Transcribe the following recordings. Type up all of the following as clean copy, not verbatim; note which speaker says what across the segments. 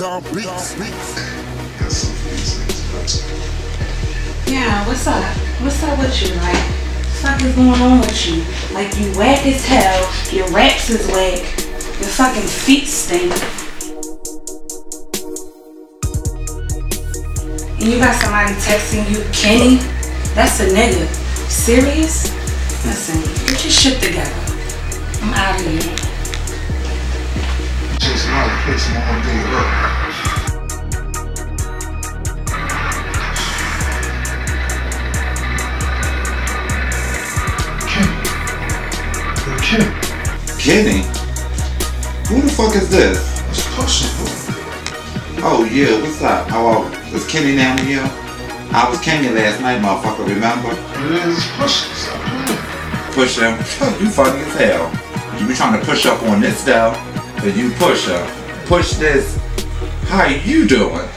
Speaker 1: Yeah, what's up? What's up with you? Like, what the fuck is going on with you? Like, you whack as hell, your raps is whack, your fucking feet stink. And you got somebody texting you, Kenny? That's a nigga. Serious? Listen, get your shit together. I'm out of here.
Speaker 2: Just not a place I want to do it.
Speaker 3: Kenny? Who the fuck is this?
Speaker 2: It's possible.
Speaker 3: Oh yeah, what's up? Oh, is Kenny down here? I was Kenny last night, motherfucker, remember?
Speaker 2: It is pushing. Stop playing.
Speaker 3: Push him? You funny as hell. You be trying to push up on this though, but you push her. Push this. How you doing?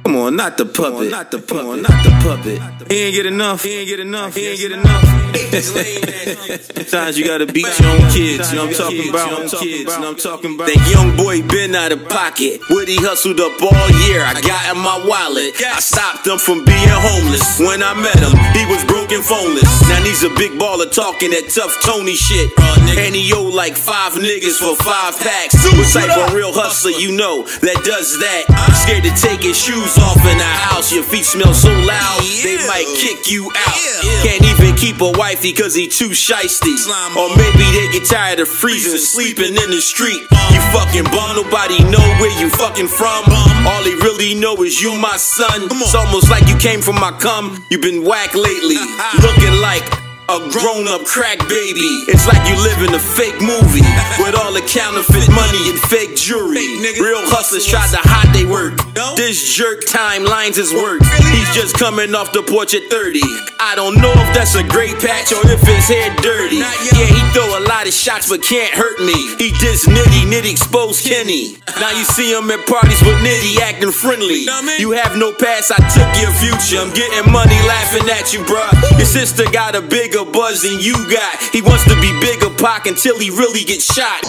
Speaker 4: Come on, not the puppet. Not the puppet. Not the puppet. He ain't get enough. He ain't get enough. He ain't get enough. Sometimes you gotta beat your own kids. You know what I'm talking about? You know what I'm talking about? That young boy been out of pocket. Woody hustled up all year. I got in my wallet. I stopped him from being homeless. When I met him, he was broken phoneless. Now he's a big baller talking that tough Tony shit. And he owe like 5 niggas for 5 packs. What type of real hustler you know that does that? Scared to take his shoes off in the house. Your feet smell so loud, they might kick you out. Can't even keep a wifey cause he too shiesty. Or maybe they get tired of freezing, sleeping in the street. You fucking bum, nobody know where you fucking from. All they really know is you my son. It's almost like you came from my cum. You been whack lately, looking like a grown-up crack baby. It's like you live in a fake movie with all the counterfeit money and fake jewelry. Real hustlers try to hide they work. This jerk timelines his work. He's just coming off the porch at 30. I don't know if that's a great patch or if his hair dirty. Yeah, he throw a lot of shots but can't hurt me. He just Nitty exposed Kenny. Now you see him at parties with Nitty acting friendly. You have no past, I took your future. I'm getting money laughing at you, bruh. Your sister got a bigger buzz than you got. He wants to be bigger Pac until he really gets shot.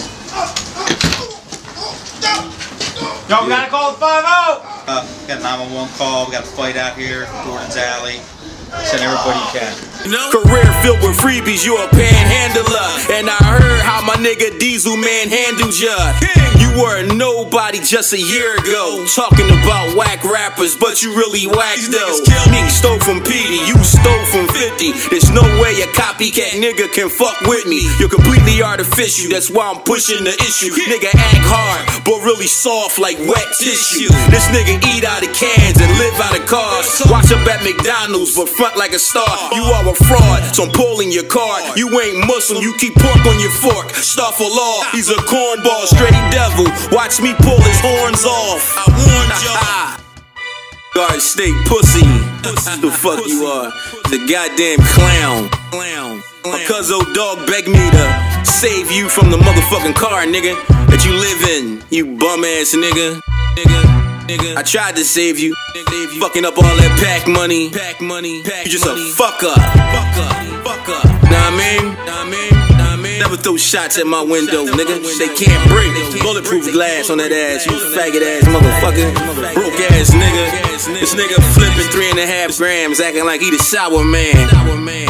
Speaker 5: Yo, we gotta call the 5-0! Got a 911 call, we got a fight out here, Gordon's Alley. Send everybody you can.
Speaker 4: Career filled with freebies, you a panhandler. And I heard how my nigga Diesel manhandled ya. You were a nobody just a year ago, talking about whack rappers, but you really whack though. Nigga stole from Petey, you stole from 50. There's no way a copycat nigga can fuck with me. You're completely artificial, that's why I'm pushing the issue. Nigga act hard, but really soft like wet tissue. This nigga eat out of cans and live out of cars. Watch up at McDonald's, but front like a star. You are a fraud, so I'm pulling your card. You ain't Muslim, you keep pork on your fork. Star for law, he's a cornball, straight devil. Watch me pull his horns off. I warned y'all. Garden State pussy. The fuck you are? The goddamn clown. My cuzzo dog begged me to save you from the motherfucking car, nigga, that you live in, you bum ass nigga. I tried to save you, fucking up all that pack money. You just a fuck up. Nah, I mean? Never throw shots at my window, nigga. They can't break. Bulletproof glass on that ass, you faggot ass motherfucker. Broke ass nigga. This nigga flipping 3.5 grams, acting like he the sour man.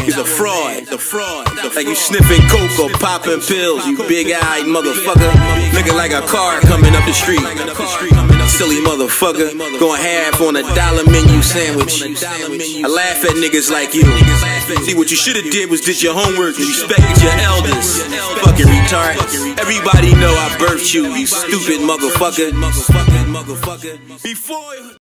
Speaker 4: He's a fraud. Like you sniffing coke or popping pills, you big-eyed motherfucker. Looking like a car coming up the street. Silly motherfucker, going half on a $1 menu sandwich. I laugh at niggas like you. See, what you should've did was did your homework and respected your elders. Fucking retard. Everybody know I birthed you, you stupid motherfucker. Before